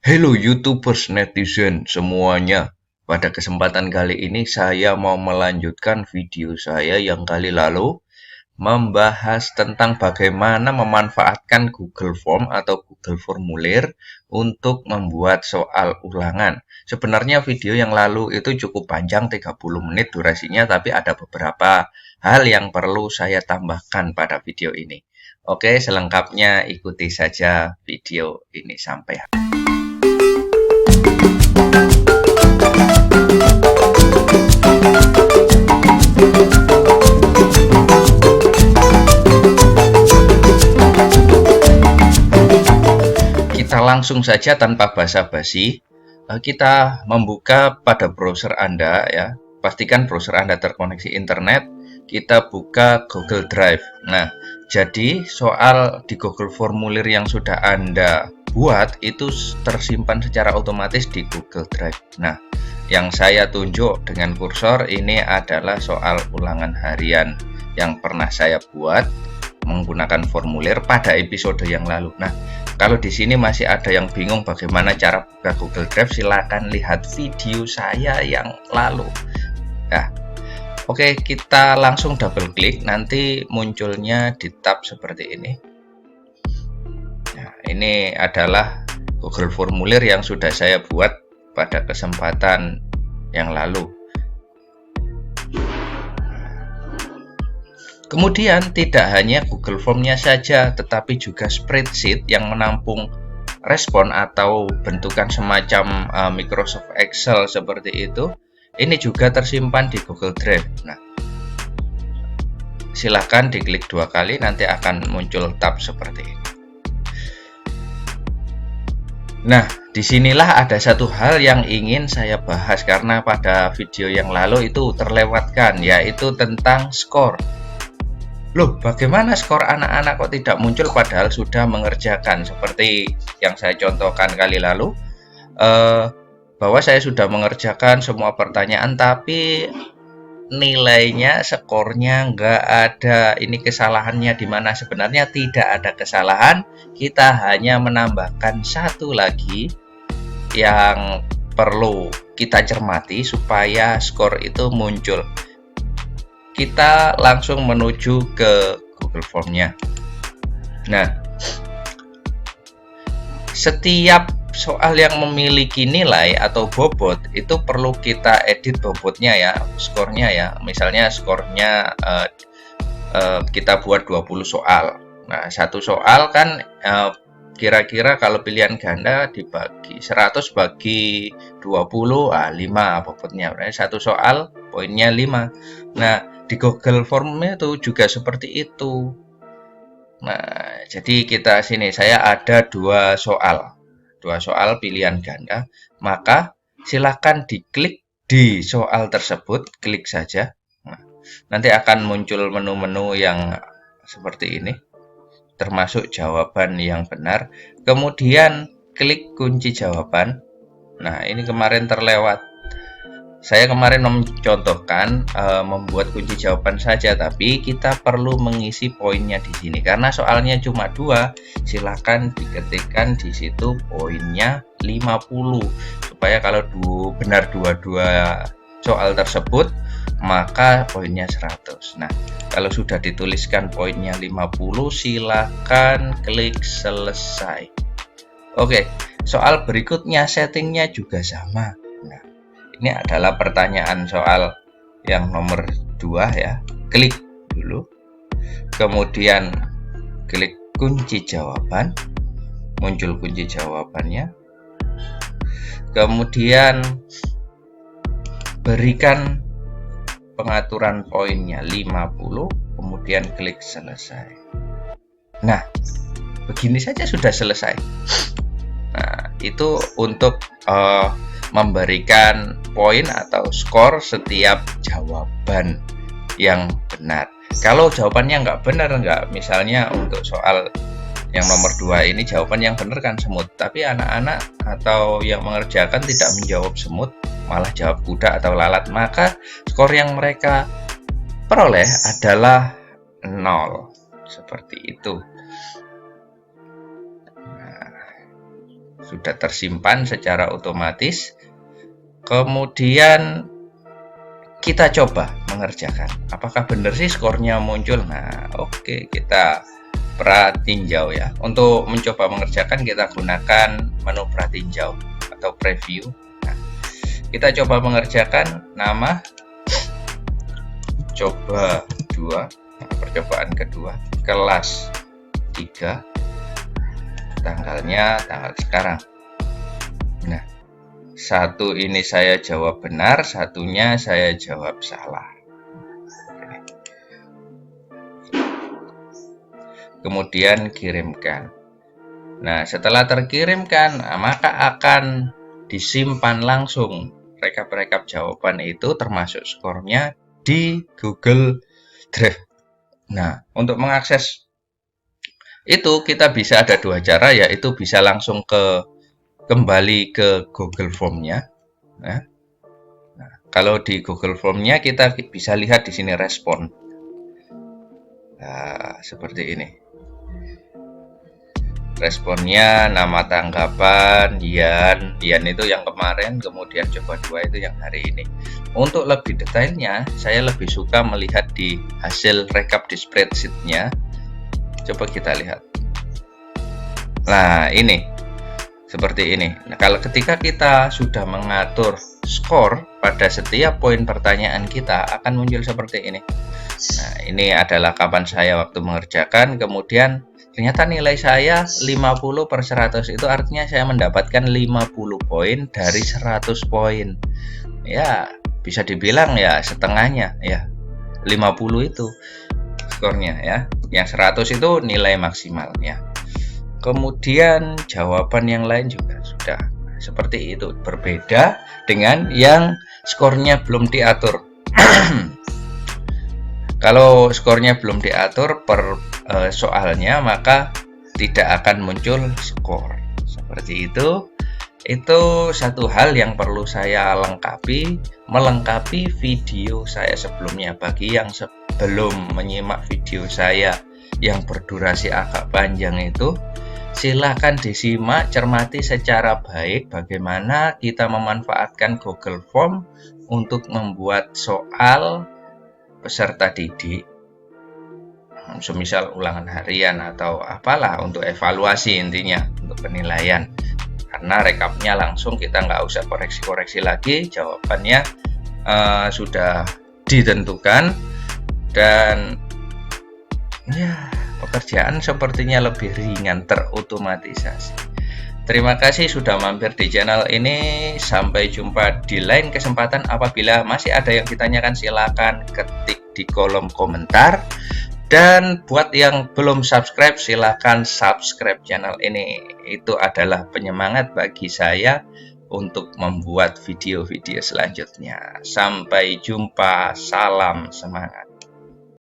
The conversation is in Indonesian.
Hello YouTubers netizen semuanya. Pada kesempatan kali ini saya mau melanjutkan video saya yang kali lalu membahas tentang bagaimana memanfaatkan Google Form atau Google Formulir untuk membuat soal ulangan. Sebenarnya video yang lalu itu cukup panjang 30 menit durasinya, tapi ada beberapa hal yang perlu saya tambahkan pada video ini. Oke, selengkapnya ikuti saja video ini sampai habis. Kita langsung saja tanpa basa-basi, kita membuka pada browser Anda ya. Pastikan browser Anda terkoneksi internet. Kita buka Google Drive. Nah, jadi soal di Google Formulir yang sudah Anda buat itu tersimpan secara otomatis di Google Drive. Nah, yang saya tunjuk dengan kursor ini adalah soal ulangan harian yang pernah saya buat menggunakan formulir pada episode yang lalu. Nah, kalau di sini masih ada yang bingung bagaimana cara buka Google Drive, silakan lihat video saya yang lalu. Nah, oke, kita langsung double klik, nanti munculnya di tab seperti ini. Nah, ini adalah Google Formulir yang sudah saya buat pada kesempatan yang lalu. Kemudian tidak hanya Google Form-nya saja, tetapi juga spreadsheet yang menampung respon atau bentukan semacam Microsoft Excel seperti itu. Ini juga tersimpan di Google Drive. Nah, silakan diklik 2 kali, nanti akan muncul tab seperti ini. Nah, disinilah ada satu hal yang ingin saya bahas karena pada video yang lalu itu terlewatkan, yaitu tentang skor. Loh, bagaimana skor anak-anak kok tidak muncul padahal sudah mengerjakan? Seperti yang saya contohkan kali lalu, bahwa saya sudah mengerjakan semua pertanyaan, tapi nilainya, skornya nggak ada. Ini kesalahannya di mana? Sebenarnya tidak ada kesalahan, kita hanya menambahkan satu lagi yang perlu kita cermati supaya skor itu muncul. Kita langsung menuju ke Google Form-nya. Nah, setiap soal yang memiliki nilai atau bobot itu perlu kita edit bobotnya ya, skornya ya. Misalnya skornya kita buat 20 soal. Nah, satu soal kan kira-kira kalau pilihan ganda dibagi 100 bagi 20, 5 bobotnya. Berarti satu soal poinnya 5. Nah, di Google Form itu juga seperti itu. Nah, jadi kita sini saya ada dua soal pilihan ganda, maka silakan diklik di soal tersebut, klik saja. Nah, nanti akan muncul menu-menu yang seperti ini, termasuk jawaban yang benar. Kemudian klik kunci jawaban. Nah, ini kemarin terlewat. Saya kemarin mencontohkan membuat kunci jawaban saja, tapi kita perlu mengisi poinnya di sini karena soalnya cuma 2. Silakan diketikkan di situ poinnya 50 supaya kalau benar dua-dua soal tersebut maka poinnya 100. Nah, kalau sudah dituliskan poinnya 50, silakan klik selesai. Oke, soal berikutnya settingnya juga sama. Nah, ini adalah pertanyaan soal yang nomor 2 ya. Klik dulu. Kemudian klik kunci jawaban. Muncul kunci jawabannya. Kemudian berikan pengaturan poinnya 50. Kemudian klik selesai. Nah, begini saja sudah selesai. Nah, itu untuk memberikan poin atau skor setiap jawaban yang benar. Kalau jawabannya nggak benar, misalnya untuk soal yang nomor 2 ini jawaban yang benar kan semut, tapi anak-anak atau yang mengerjakan tidak menjawab semut, malah jawab kuda atau lalat, maka skor yang mereka peroleh adalah 0. Seperti itu. sudah tersimpan secara otomatis. Kemudian kita coba mengerjakan. Apakah benar sih skornya muncul? Nah, oke, kita pratinjau ya. Untuk mencoba mengerjakan kita gunakan menu pratinjau atau preview. Nah, kita coba mengerjakan, nama coba 2, percobaan kedua, kelas 3, tanggalnya tanggal sekarang. Nah, satu ini saya jawab benar, satunya saya jawab salah. Kemudian kirimkan. Nah, setelah terkirimkan, maka akan disimpan langsung rekap-rekap jawaban itu termasuk skornya di Google Drive. Nah, untuk mengakses itu kita bisa ada dua cara, yaitu bisa langsung kembali ke Google Form-nya. Nah, kalau di Google Form-nya kita bisa lihat di sini respon. Nah, seperti ini. Responnya, nama tanggapan, Yan itu yang kemarin, kemudian coba 2 itu yang hari ini. Untuk lebih detailnya, saya lebih suka melihat di hasil rekap di spreadsheet-nya. Coba kita lihat. Nah, ini seperti ini. Nah, kalau ketika kita sudah mengatur skor pada setiap poin pertanyaan kita, akan muncul seperti ini. Nah, ini adalah kapan saya waktu mengerjakan, kemudian ternyata nilai saya 50/100, itu artinya saya mendapatkan 50 poin dari 100 poin. Ya, bisa dibilang ya setengahnya ya. 50 itu skornya ya. Yang 100 itu nilai maksimalnya. Kemudian jawaban yang lain juga sudah seperti itu. Berbeda dengan yang skornya belum diatur. Kalau skornya belum diatur per soalnya, maka tidak akan muncul skor. Seperti itu. Itu satu hal yang perlu saya melengkapi video saya sebelumnya. Bagi yang belum menyimak video saya yang berdurasi agak panjang itu, silahkan disimak, cermati secara baik bagaimana kita memanfaatkan Google Form untuk membuat soal peserta didik, semisal ulangan harian atau apalah, untuk evaluasi intinya, untuk penilaian. Karena rekapnya langsung, kita nggak usah koreksi-koreksi lagi, jawabannya sudah ditentukan, dan ya pekerjaan sepertinya lebih ringan, terotomatisasi. Terima kasih sudah mampir di channel ini. Sampai jumpa di lain kesempatan. Apabila masih ada yang ditanyakan, silakan ketik di kolom komentar. Dan buat yang belum subscribe, silakan subscribe channel ini. Itu adalah penyemangat bagi saya untuk membuat video-video selanjutnya. Sampai jumpa, salam semangat.